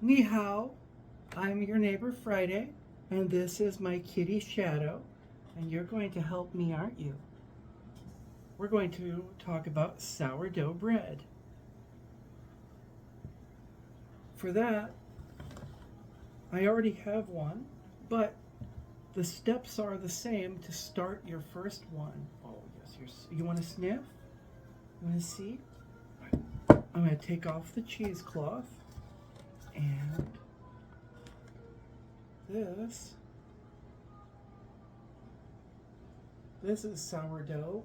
Ni hao, I'm your neighbor Friday, and this is my kitty Shadow, and you're going to help me, aren't you? We're going to talk about sourdough bread. For that, I already have one, but the steps are the same to start your first one. Oh yes, you want to sniff? You want to see? I'm going to take off the cheesecloth, and this is sourdough.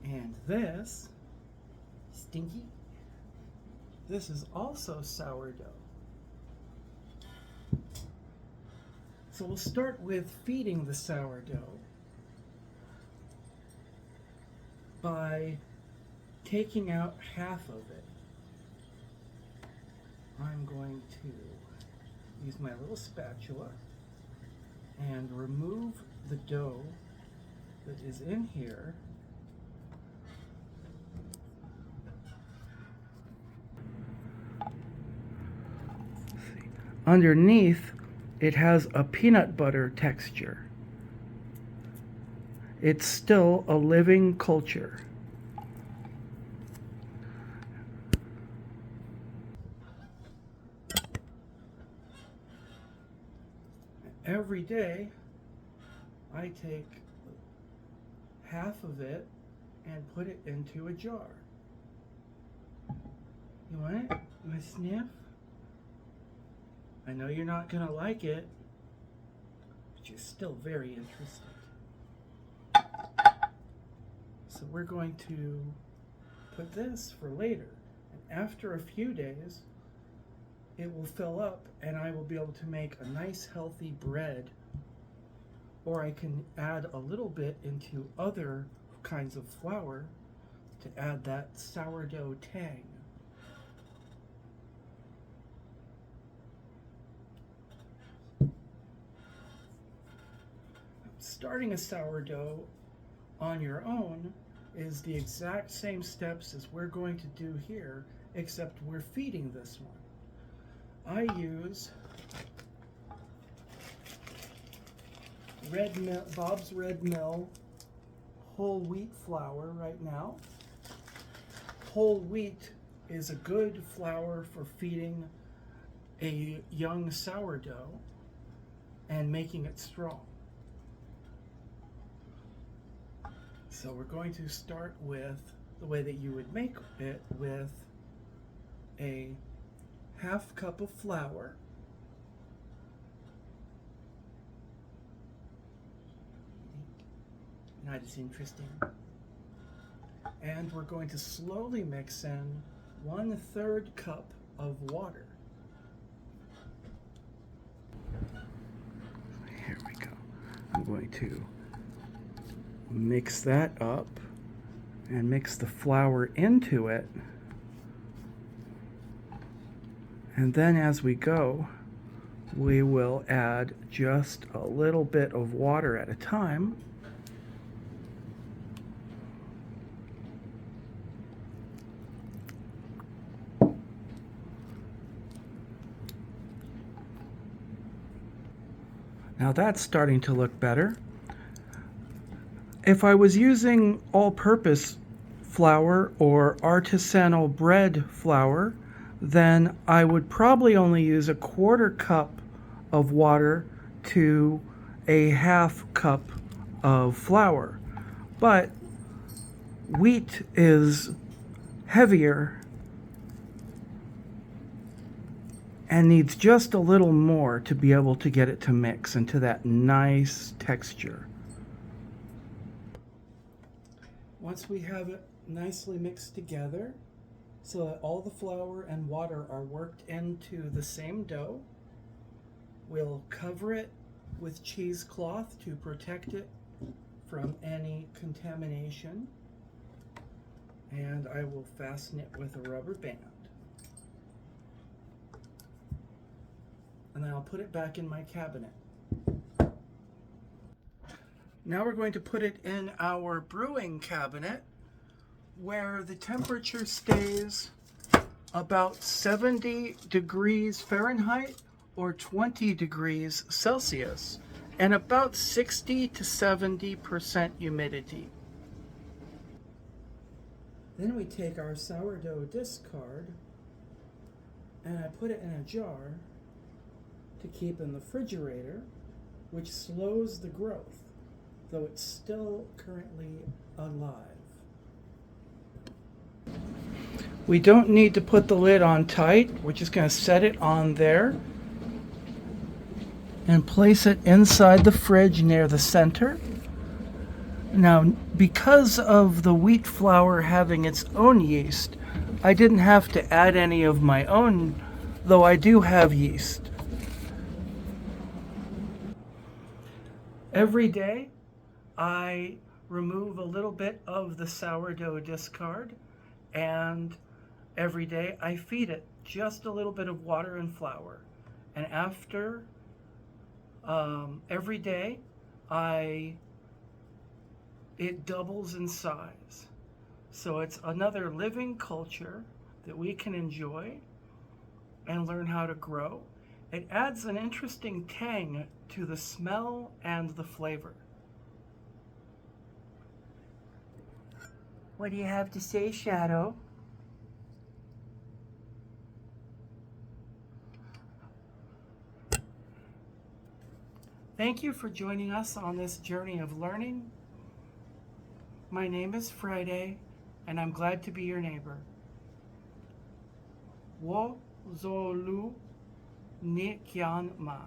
And this, stinky, this is also sourdough. So we'll start with feeding the sourdough by taking out half of it. I'm going to use my little spatula and remove the dough that is in here. Underneath, it has a peanut butter texture. It's still a living culture. Every day, I take half of it and put it into a jar. You want it? You want to sniff? I know you're not going to like it, but you're still very interested. So we're going to put this for later. And after a few days, it will fill up and I will be able to make a nice healthy bread. Or I can add a little bit into other kinds of flour to add that sourdough tang. Starting a sourdough on your own is the exact same steps as we're going to do here, except we're feeding this one. I use Bob's Red Mill whole wheat flour right now. Whole wheat is a good flour for feeding a young sourdough and making it strong. So we're going to start with the way that you would make it, with a half cup of flour, not as interesting, and we're going to slowly mix in 1/3 cup of water. Here we go. I'm going to mix that up and mix the flour into it, and then as we go we will add just a little bit of water at a time. Now that's starting to look better. If I was using all-purpose flour or artisanal bread flour, then I would probably only use 1/4 cup of water to a half cup of flour. But wheat is heavier and needs just a little more to be able to get it to mix into that nice texture. Once we have it nicely mixed together so that all the flour and water are worked into the same dough, we'll cover it with cheesecloth to protect it from any contamination, and I will fasten it with a rubber band. And then I'll put it back in my cabinet. Now we're going to put it in our brewing cabinet where the temperature stays about 70 degrees Fahrenheit or 20 degrees Celsius and about 60 to 70% humidity. Then we take our sourdough discard and I put it in a jar to keep in the refrigerator, which slows the growth, though it's still currently alive. We don't need to put the lid on tight. We're just going to set it on there and place it inside the fridge near the center. Now, because of the wheat flour having its own yeast, I didn't have to add any of my own, though I do have yeast. Every day, I remove a little bit of the sourdough discard, and every day I feed it just a little bit of water and flour. And after every day, it doubles in size. So it's another living culture that we can enjoy and learn how to grow. It adds an interesting tang to the smell and the flavor. What do you have to say, Shadow? Thank you for joining us on this journey of learning. My name is Friday, and I'm glad to be your neighbor. Wo zolu ni kian ma.